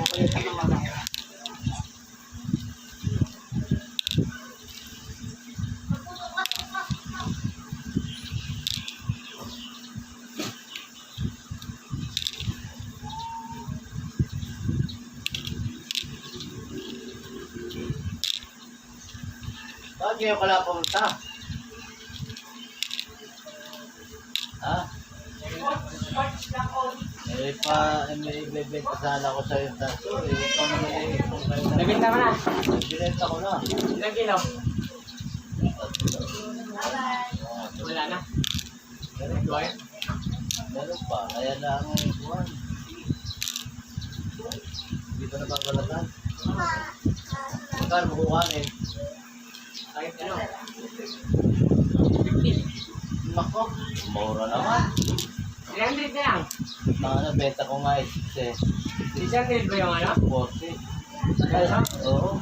Kulit ang mga. Bakit kayo pala pumunta? Ha? May bebenta sana ako sa'yo yung taso. Ikaw naman kung kayo na. Nabinta mo na. Binenta ko na. Ilang kilo? Wala na. Meron pa. Meron pa. Kaya lang buwan. Hindi pa nababalatan. Magkano makukuhanin? Kahit ano. 50. Nako, mura naman. 300 na lang. Ano, benta ko nga is 600 ba yung ano? 40. Ano? Oo.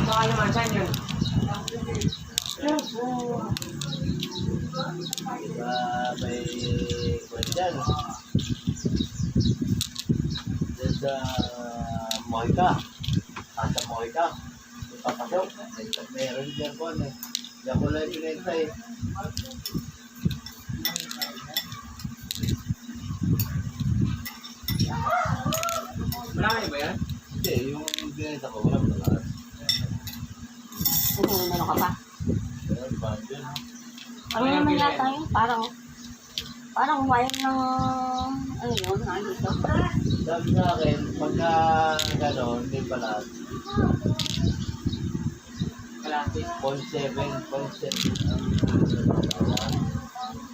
Baka naman, saan yun? Diba may kwan dyan? Dyan sa Mohica. Sa Mohica. May papasok. Meron dyan kwan eh. Diyan ko lang pinenta eh. Marami ba yan? Hindi, yung pinenta ko, wala mo lahat. Ano ka pa? Meron pa dyan. Ano naman yata yun? Parang wire ng, ano yun, dito. Sabi sa akin, pagka gano'n, hindi pala, Kalahati. 0.7.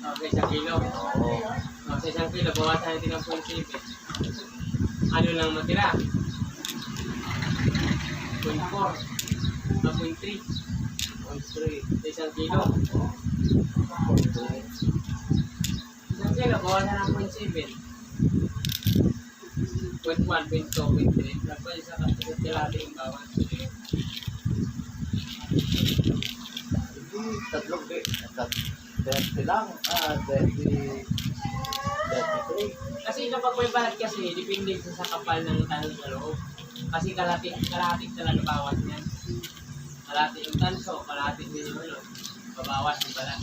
Okay, 1 kilo. Oo. Sa 1 kilo, bawasan natin ng 0.7. Ano lang matira? 0.4. 0.3. 0.3. Sa 1 kilo. 1 kilo, bawasan ng 0.7. 0.1, 0.2, 0.3. Tapos isa kalahati yung bawas. Tatlong 30 lang. 33. Kasi kapag may balat kasi, depende sa kapal ng tanso sa loob. Kasi kalahati talaga bawas niyan. Kalahati yung tanso, kalahati din yung ano, babawas yung balat.